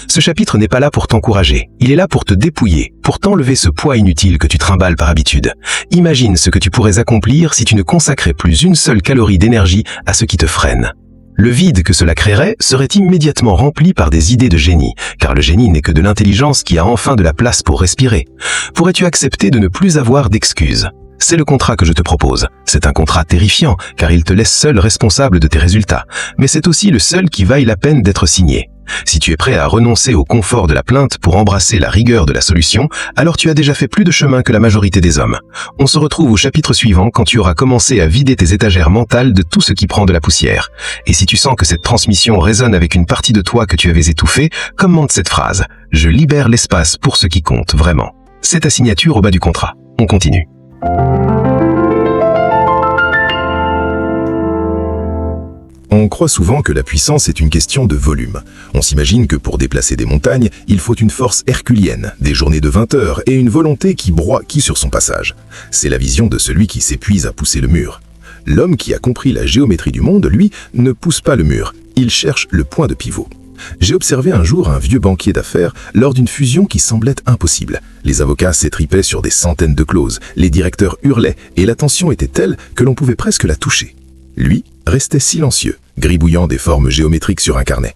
Ce chapitre n'est pas là pour t'encourager, il est là pour te dépouiller, pour t'enlever ce poids inutile que tu trimbales par habitude. Imagine ce que tu pourrais accomplir si tu ne consacrais plus une seule calorie d'énergie à ce qui te freine. Le vide que cela créerait serait immédiatement rempli par des idées de génie, car le génie n'est que de l'intelligence qui a enfin de la place pour respirer. Pourrais-tu accepter de ne plus avoir d'excuses ? C'est le contrat que je te propose. C'est un contrat terrifiant, car il te laisse seul responsable de tes résultats. Mais c'est aussi le seul qui vaille la peine d'être signé. Si tu es prêt à renoncer au confort de la plainte pour embrasser la rigueur de la solution, alors tu as déjà fait plus de chemin que la majorité des hommes. On se retrouve au chapitre suivant quand tu auras commencé à vider tes étagères mentales de tout ce qui prend de la poussière. Et si tu sens que cette transmission résonne avec une partie de toi que tu avais étouffée, commente cette phrase. Je libère l'espace pour ce qui compte vraiment. C'est ta signature au bas du contrat. On continue. On croit souvent que la puissance est une question de volume. On s'imagine que pour déplacer des montagnes, il faut une force herculienne, des journées de 20 heures et une volonté qui broie qui sur son passage. C'est la vision de celui qui s'épuise à pousser le mur. L'homme qui a compris la géométrie du monde, lui, ne pousse pas le mur, il cherche le point de pivot. J'ai observé un jour un vieux banquier d'affaires lors d'une fusion qui semblait impossible. Les avocats s'étripaient sur des centaines de clauses, les directeurs hurlaient et la tension était telle que l'on pouvait presque la toucher. Lui restait silencieux, gribouillant des formes géométriques sur un carnet.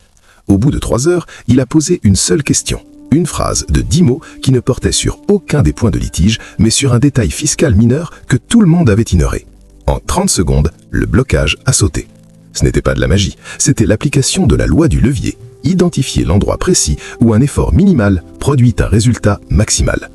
Au bout de 3 heures, il a posé une seule question. Une phrase de 10 mots qui ne portait sur aucun des points de litige, mais sur un détail fiscal mineur que tout le monde avait ignoré. En 30 secondes, le blocage a sauté. Ce n'était pas de la magie, c'était l'application de la loi du levier. Identifier l'endroit précis où un effort minimal produit un résultat maximal.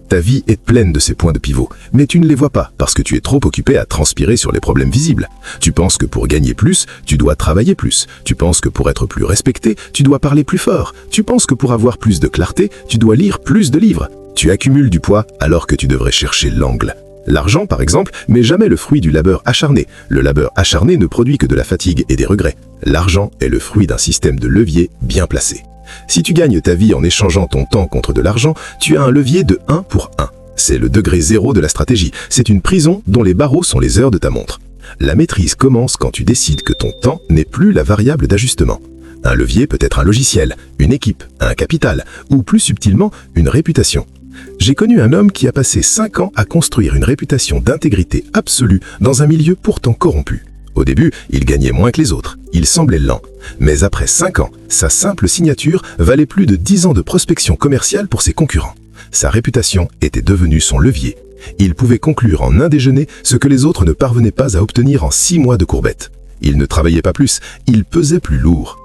Ta vie est pleine de ces points de pivot, mais tu ne les vois pas parce que tu es trop occupé à transpirer sur les problèmes visibles. Tu penses que pour gagner plus, tu dois travailler plus. Tu penses que pour être plus respecté, tu dois parler plus fort. Tu penses que pour avoir plus de clarté, tu dois lire plus de livres. Tu accumules du poids alors que tu devrais chercher l'angle. L'argent, par exemple, n'est jamais le fruit du labeur acharné. Le labeur acharné ne produit que de la fatigue et des regrets. L'argent est le fruit d'un système de levier bien placé. Si tu gagnes ta vie en échangeant ton temps contre de l'argent, tu as un levier de 1 pour 1. C'est le degré 0 de la stratégie. C'est une prison dont les barreaux sont les heures de ta montre. La maîtrise commence quand tu décides que ton temps n'est plus la variable d'ajustement. Un levier peut être un logiciel, une équipe, un capital, ou plus subtilement, une réputation. J'ai connu un homme qui a passé 5 ans à construire une réputation d'intégrité absolue dans un milieu pourtant corrompu. Au début, il gagnait moins que les autres, il semblait lent. Mais après 5 ans, sa simple signature valait plus de 10 ans de prospection commerciale pour ses concurrents. Sa réputation était devenue son levier. Il pouvait conclure en un déjeuner ce que les autres ne parvenaient pas à obtenir en 6 mois de courbettes. Il ne travaillait pas plus, il pesait plus lourd.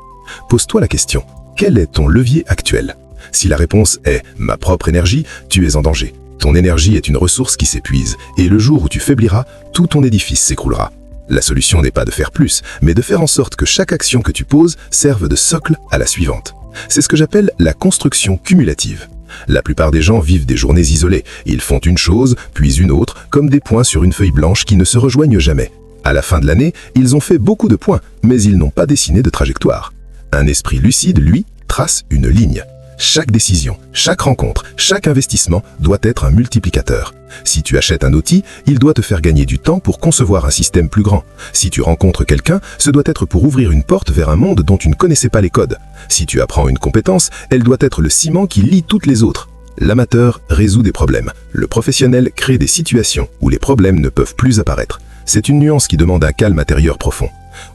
Pose-toi la question, quel est ton levier actuel? Si la réponse est « ma propre énergie », tu es en danger. Ton énergie est une ressource qui s'épuise, et le jour où tu faibliras, tout ton édifice s'écroulera. La solution n'est pas de faire plus, mais de faire en sorte que chaque action que tu poses serve de socle à la suivante. C'est ce que j'appelle la construction cumulative. La plupart des gens vivent des journées isolées. Ils font une chose, puis une autre, comme des points sur une feuille blanche qui ne se rejoignent jamais. À la fin de l'année, ils ont fait beaucoup de points, mais ils n'ont pas dessiné de trajectoire. Un esprit lucide, lui, trace une ligne. Chaque décision, chaque rencontre, chaque investissement doit être un multiplicateur. Si tu achètes un outil, il doit te faire gagner du temps pour concevoir un système plus grand. Si tu rencontres quelqu'un, ce doit être pour ouvrir une porte vers un monde dont tu ne connaissais pas les codes. Si tu apprends une compétence, elle doit être le ciment qui lie toutes les autres. L'amateur résout des problèmes. Le professionnel crée des situations où les problèmes ne peuvent plus apparaître. C'est une nuance qui demande un calme intérieur profond.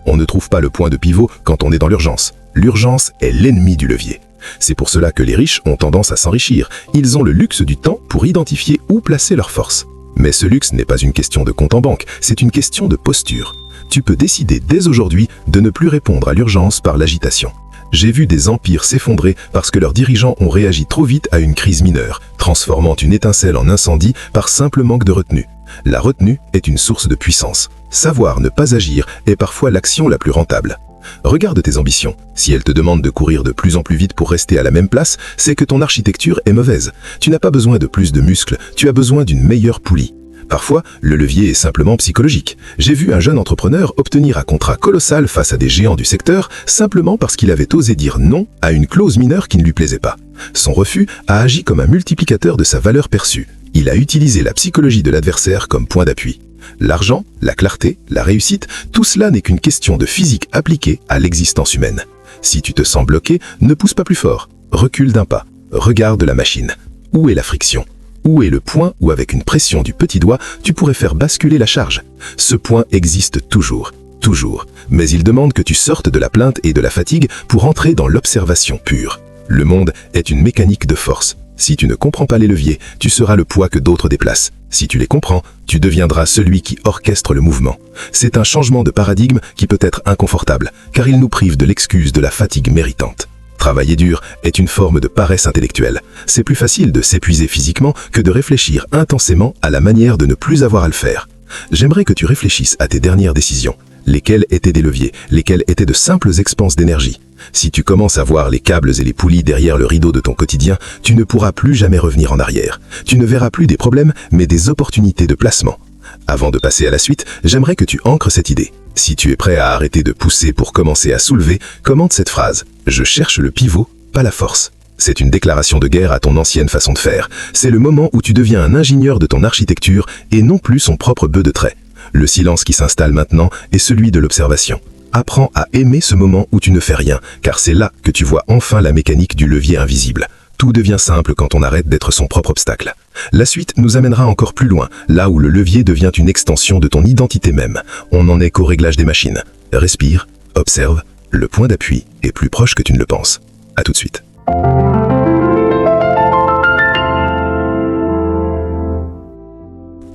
On ne trouve pas le point de pivot quand on est dans l'urgence. L'urgence est l'ennemi du levier. C'est pour cela que les riches ont tendance à s'enrichir. Ils ont le luxe du temps pour identifier où placer leurs forces. Mais ce luxe n'est pas une question de compte en banque, c'est une question de posture. Tu peux décider dès aujourd'hui de ne plus répondre à l'urgence par l'agitation. J'ai vu des empires s'effondrer parce que leurs dirigeants ont réagi trop vite à une crise mineure, transformant une étincelle en incendie par simple manque de retenue. La retenue est une source de puissance. Savoir ne pas agir est parfois l'action la plus rentable. Regarde tes ambitions. Si elles te demandent de courir de plus en plus vite pour rester à la même place, c'est que ton architecture est mauvaise. Tu n'as pas besoin de plus de muscles, tu as besoin d'une meilleure poulie. Parfois, le levier est simplement psychologique. J'ai vu un jeune entrepreneur obtenir un contrat colossal face à des géants du secteur simplement parce qu'il avait osé dire non à une clause mineure qui ne lui plaisait pas. Son refus a agi comme un multiplicateur de sa valeur perçue. Il a utilisé la psychologie de l'adversaire comme point d'appui. L'argent, la clarté, la réussite, tout cela n'est qu'une question de physique appliquée à l'existence humaine. Si tu te sens bloqué, ne pousse pas plus fort. Recule d'un pas. Regarde la machine. Où est la friction ? Où est le point où, avec une pression du petit doigt, tu pourrais faire basculer la charge? Ce point existe toujours. Toujours. Mais il demande que tu sortes de la plainte et de la fatigue pour entrer dans l'observation pure. Le monde est une mécanique de force. Si tu ne comprends pas les leviers, tu seras le poids que d'autres déplacent. Si tu les comprends, tu deviendras celui qui orchestre le mouvement. C'est un changement de paradigme qui peut être inconfortable, car il nous prive de l'excuse de la fatigue méritante. Travailler dur est une forme de paresse intellectuelle. C'est plus facile de s'épuiser physiquement que de réfléchir intensément à la manière de ne plus avoir à le faire. J'aimerais que tu réfléchisses à tes dernières décisions. Lesquelles étaient des leviers, lesquelles étaient de simples expanses d'énergie. Si tu commences à voir les câbles et les poulies derrière le rideau de ton quotidien, tu ne pourras plus jamais revenir en arrière. Tu ne verras plus des problèmes, mais des opportunités de placement. Avant de passer à la suite, j'aimerais que tu ancres cette idée. Si tu es prêt à arrêter de pousser pour commencer à soulever, commente cette phrase. Je cherche le pivot, pas la force. C'est une déclaration de guerre à ton ancienne façon de faire. C'est le moment où tu deviens un ingénieur de ton architecture et non plus son propre bœuf de trait. Le silence qui s'installe maintenant est celui de l'observation. Apprends à aimer ce moment où tu ne fais rien, car c'est là que tu vois enfin la mécanique du levier invisible. Tout devient simple quand on arrête d'être son propre obstacle. La suite nous amènera encore plus loin, là où le levier devient une extension de ton identité même. On n'en est qu'au réglage des machines. Respire, observe, le point d'appui est plus proche que tu ne le penses. À tout de suite.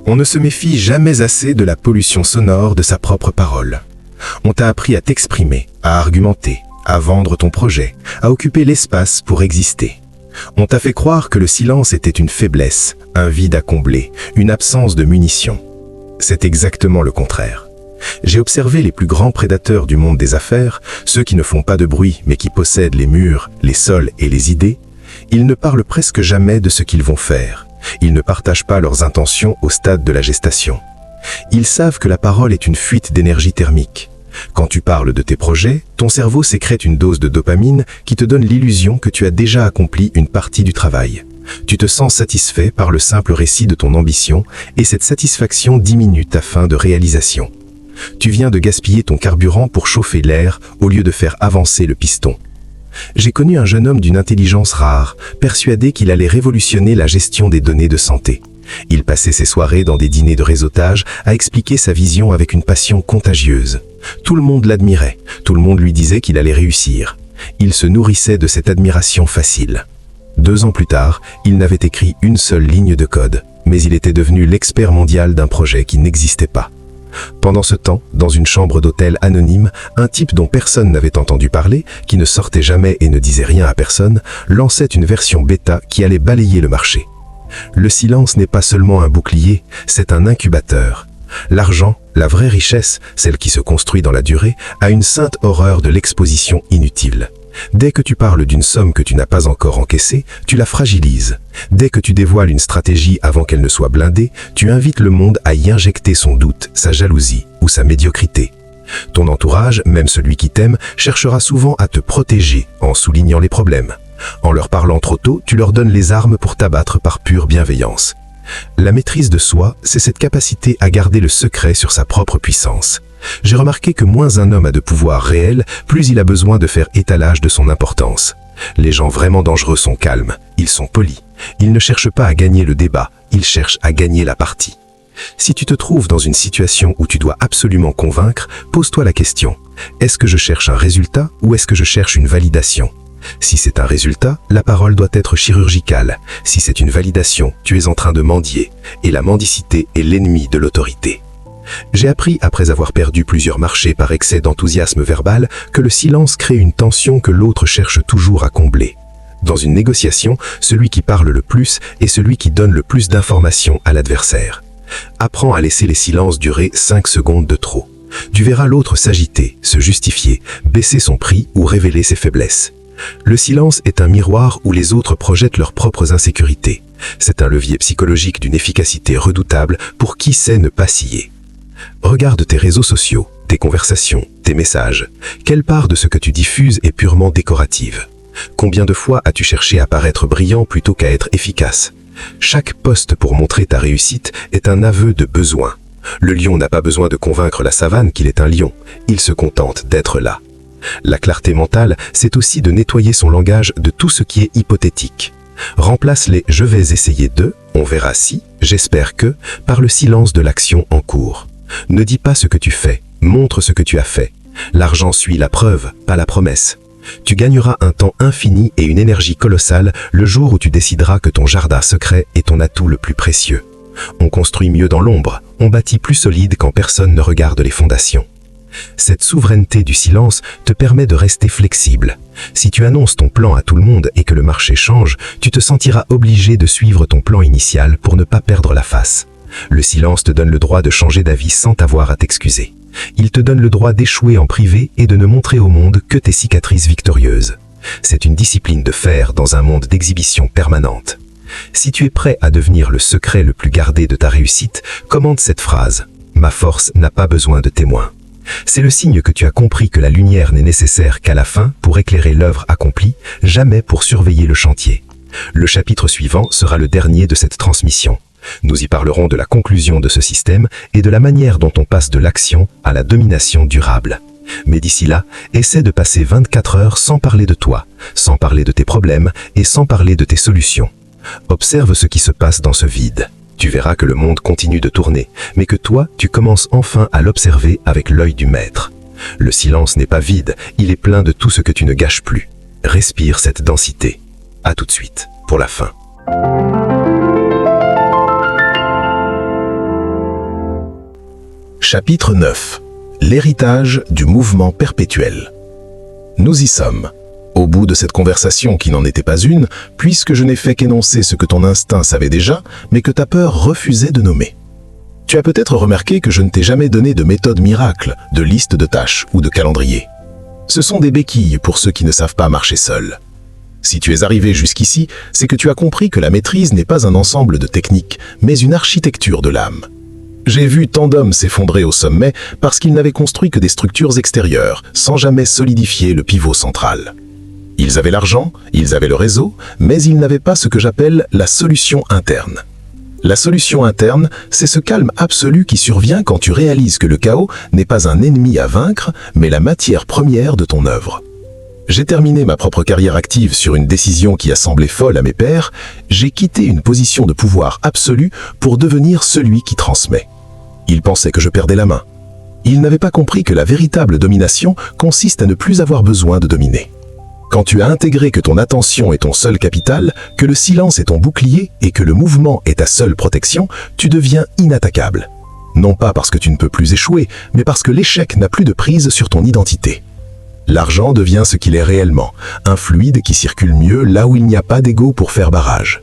On ne se méfie jamais assez de la pollution sonore de sa propre parole. On t'a appris à t'exprimer, à argumenter, à vendre ton projet, à occuper l'espace pour exister. On t'a fait croire que le silence était une faiblesse, un vide à combler, une absence de munitions. C'est exactement le contraire. J'ai observé les plus grands prédateurs du monde des affaires, ceux qui ne font pas de bruit mais qui possèdent les murs, les sols et les idées. Ils ne parlent presque jamais de ce qu'ils vont faire. Ils ne partagent pas leurs intentions au stade de la gestation. Ils savent que la parole est une fuite d'énergie thermique. Quand tu parles de tes projets, ton cerveau sécrète une dose de dopamine qui te donne l'illusion que tu as déjà accompli une partie du travail. Tu te sens satisfait par le simple récit de ton ambition et cette satisfaction diminue ta faim de réalisation. Tu viens de gaspiller ton carburant pour chauffer l'air au lieu de faire avancer le piston. J'ai connu un jeune homme d'une intelligence rare, persuadé qu'il allait révolutionner la gestion des données de santé. Il passait ses soirées dans des dîners de réseautage à expliquer sa vision avec une passion contagieuse. Tout le monde l'admirait, tout le monde lui disait qu'il allait réussir. Il se nourrissait de cette admiration facile. 2 ans plus tard, il n'avait écrit une seule ligne de code, mais il était devenu l'expert mondial d'un projet qui n'existait pas. Pendant ce temps, dans une chambre d'hôtel anonyme, un type dont personne n'avait entendu parler, qui ne sortait jamais et ne disait rien à personne, lançait une version bêta qui allait balayer le marché. Le silence n'est pas seulement un bouclier, c'est un incubateur. L'argent, la vraie richesse, celle qui se construit dans la durée, a une sainte horreur de l'exposition inutile. Dès que tu parles d'une somme que tu n'as pas encore encaissée, tu la fragilises. Dès que tu dévoiles une stratégie avant qu'elle ne soit blindée, tu invites le monde à y injecter son doute, sa jalousie ou sa médiocrité. Ton entourage, même celui qui t'aime, cherchera souvent à te protéger en soulignant les problèmes. En leur parlant trop tôt, tu leur donnes les armes pour t'abattre par pure bienveillance. La maîtrise de soi, c'est cette capacité à garder le secret sur sa propre puissance. J'ai remarqué que moins un homme a de pouvoir réel, plus il a besoin de faire étalage de son importance. Les gens vraiment dangereux sont calmes, ils sont polis. Ils ne cherchent pas à gagner le débat, ils cherchent à gagner la partie. Si tu te trouves dans une situation où tu dois absolument convaincre, pose-toi la question. Est-ce que je cherche un résultat ou est-ce que je cherche une validation ? Si c'est un résultat, la parole doit être chirurgicale. Si c'est une validation, tu es en train de mendier. Et la mendicité est l'ennemi de l'autorité. J'ai appris, après avoir perdu plusieurs marchés par excès d'enthousiasme verbal, que le silence crée une tension que l'autre cherche toujours à combler. Dans une négociation, celui qui parle le plus est celui qui donne le plus d'informations à l'adversaire. Apprends à laisser les silences durer 5 secondes de trop. Tu verras l'autre s'agiter, se justifier, baisser son prix ou révéler ses faiblesses. Le silence est un miroir où les autres projettent leurs propres insécurités. C'est un levier psychologique d'une efficacité redoutable pour qui sait ne pas scier. Regarde tes réseaux sociaux, tes conversations, tes messages. Quelle part de ce que tu diffuses est purement décorative ? Combien de fois as-tu cherché à paraître brillant plutôt qu'à être efficace ? Chaque poste pour montrer ta réussite est un aveu de besoin. Le lion n'a pas besoin de convaincre la savane qu'il est un lion. Il se contente d'être là. La clarté mentale, c'est aussi de nettoyer son langage de tout ce qui est hypothétique. Remplace les « je vais essayer de »,« on verra si »,« j'espère que » par le silence de l'action en cours. Ne dis pas ce que tu fais, montre ce que tu as fait. L'argent suit la preuve, pas la promesse. Tu gagneras un temps infini et une énergie colossale le jour où tu décideras que ton jardin secret est ton atout le plus précieux. On construit mieux dans l'ombre, on bâtit plus solide quand personne ne regarde les fondations. Cette souveraineté du silence te permet de rester flexible. Si tu annonces ton plan à tout le monde et que le marché change, tu te sentiras obligé de suivre ton plan initial pour ne pas perdre la face. Le silence te donne le droit de changer d'avis sans t'avoir à t'excuser. Il te donne le droit d'échouer en privé et de ne montrer au monde que tes cicatrices victorieuses. C'est une discipline de fer dans un monde d'exhibition permanente. Si tu es prêt à devenir le secret le plus gardé de ta réussite, commande cette phrase. Ma force n'a pas besoin de témoins. C'est le signe que tu as compris que la lumière n'est nécessaire qu'à la fin pour éclairer l'œuvre accomplie, jamais pour surveiller le chantier. Le chapitre suivant sera le dernier de cette transmission. Nous y parlerons de la conclusion de ce système et de la manière dont on passe de l'action à la domination durable. Mais d'ici là, essaie de passer 24 heures sans parler de toi, sans parler de tes problèmes et sans parler de tes solutions. Observe ce qui se passe dans ce vide. Tu verras que le monde continue de tourner, mais que toi, tu commences enfin à l'observer avec l'œil du maître. Le silence n'est pas vide, il est plein de tout ce que tu ne gâches plus. Respire cette densité. À tout de suite, pour la fin. Chapitre 9. L'héritage du mouvement perpétuel. Nous y sommes. Au bout de cette conversation qui n'en était pas une, puisque je n'ai fait qu'énoncer ce que ton instinct savait déjà, mais que ta peur refusait de nommer. Tu as peut-être remarqué que je ne t'ai jamais donné de méthode miracle, de liste de tâches ou de calendrier. Ce sont des béquilles pour ceux qui ne savent pas marcher seuls. Si tu es arrivé jusqu'ici, c'est que tu as compris que la maîtrise n'est pas un ensemble de techniques, mais une architecture de l'âme. J'ai vu tant d'hommes s'effondrer au sommet parce qu'ils n'avaient construit que des structures extérieures, sans jamais solidifier le pivot central. Ils avaient l'argent, ils avaient le réseau, mais ils n'avaient pas ce que j'appelle la solution interne. La solution interne, c'est ce calme absolu qui survient quand tu réalises que le chaos n'est pas un ennemi à vaincre, mais la matière première de ton œuvre. J'ai terminé ma propre carrière active sur une décision qui a semblé folle à mes pairs. J'ai quitté une position de pouvoir absolu pour devenir celui qui transmet. Ils pensaient que je perdais la main. Ils n'avaient pas compris que la véritable domination consiste à ne plus avoir besoin de dominer. Quand tu as intégré que ton attention est ton seul capital, que le silence est ton bouclier et que le mouvement est ta seule protection, tu deviens inattaquable. Non pas parce que tu ne peux plus échouer, mais parce que l'échec n'a plus de prise sur ton identité. L'argent devient ce qu'il est réellement, un fluide qui circule mieux là où il n'y a pas d'ego pour faire barrage.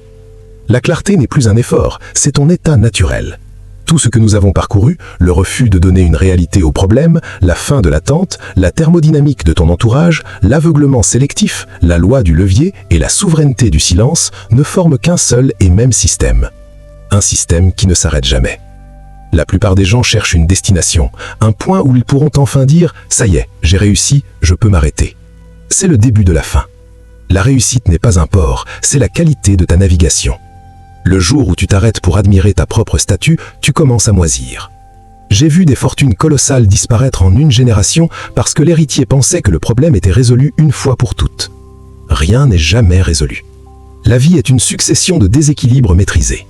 La clarté n'est plus un effort, c'est ton état naturel. Tout ce que nous avons parcouru, le refus de donner une réalité au problème, la fin de l'attente, la thermodynamique de ton entourage, l'aveuglement sélectif, la loi du levier et la souveraineté du silence ne forment qu'un seul et même système. Un système qui ne s'arrête jamais. La plupart des gens cherchent une destination, un point où ils pourront enfin dire « ça y est, j'ai réussi, je peux m'arrêter ». C'est le début de la fin. La réussite n'est pas un port, c'est la qualité de ta navigation. Le jour où tu t'arrêtes pour admirer ta propre statue, tu commences à moisir. J'ai vu des fortunes colossales disparaître en une génération parce que l'héritier pensait que le problème était résolu une fois pour toutes. Rien n'est jamais résolu. La vie est une succession de déséquilibres maîtrisés.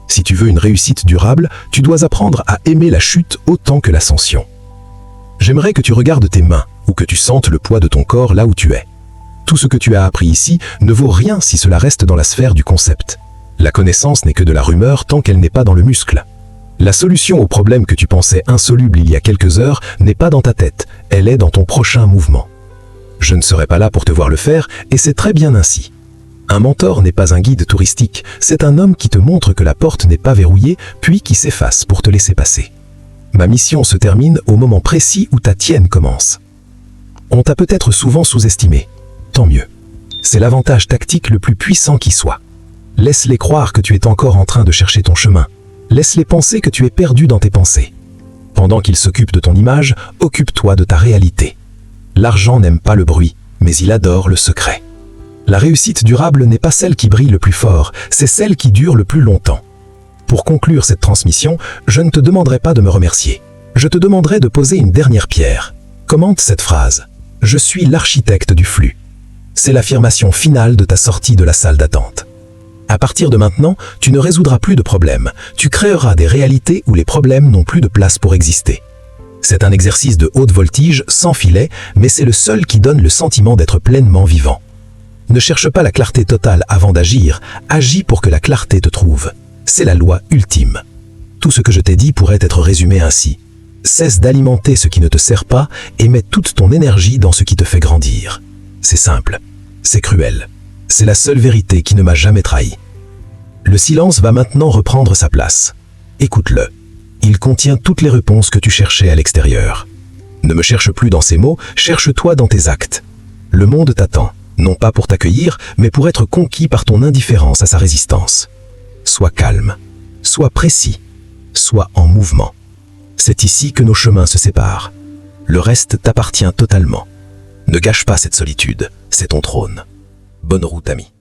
Si tu veux une réussite durable, tu dois apprendre à aimer la chute autant que l'ascension. J'aimerais que tu regardes tes mains ou que tu sentes le poids de ton corps là où tu es. Tout ce que tu as appris ici ne vaut rien si cela reste dans la sphère du concept. La connaissance n'est que de la rumeur tant qu'elle n'est pas dans le muscle. La solution au problème que tu pensais insoluble il y a quelques heures n'est pas dans ta tête, elle est dans ton prochain mouvement. Je ne serai pas là pour te voir le faire et c'est très bien ainsi. Un mentor n'est pas un guide touristique, c'est un homme qui te montre que la porte n'est pas verrouillée, puis qui s'efface pour te laisser passer. Ma mission se termine au moment précis où ta tienne commence. On t'a peut-être souvent sous-estimé. Tant mieux. C'est l'avantage tactique le plus puissant qui soit. Laisse-les croire que tu es encore en train de chercher ton chemin. Laisse-les penser que tu es perdu dans tes pensées. Pendant qu'ils s'occupent de ton image, occupe-toi de ta réalité. L'argent n'aime pas le bruit, mais il adore le secret. La réussite durable n'est pas celle qui brille le plus fort, c'est celle qui dure le plus longtemps. Pour conclure cette transmission, je ne te demanderai pas de me remercier. Je te demanderai de poser une dernière pierre. Commente cette phrase. Je suis l'architecte du flux. C'est l'affirmation finale de ta sortie de la salle d'attente. À partir de maintenant, tu ne résoudras plus de problèmes. Tu créeras des réalités où les problèmes n'ont plus de place pour exister. C'est un exercice de haute voltige, sans filet, mais c'est le seul qui donne le sentiment d'être pleinement vivant. Ne cherche pas la clarté totale avant d'agir, agis pour que la clarté te trouve. C'est la loi ultime. Tout ce que je t'ai dit pourrait être résumé ainsi. Cesse d'alimenter ce qui ne te sert pas et mets toute ton énergie dans ce qui te fait grandir. C'est simple, c'est cruel. C'est la seule vérité qui ne m'a jamais trahi. Le silence va maintenant reprendre sa place. Écoute-le. Il contient toutes les réponses que tu cherchais à l'extérieur. Ne me cherche plus dans ces mots, cherche-toi dans tes actes. Le monde t'attend, non pas pour t'accueillir, mais pour être conquis par ton indifférence à sa résistance. Sois calme, sois précis, sois en mouvement. C'est ici que nos chemins se séparent. Le reste t'appartient totalement. Ne gâche pas cette solitude, c'est ton trône. Bonne route, ami.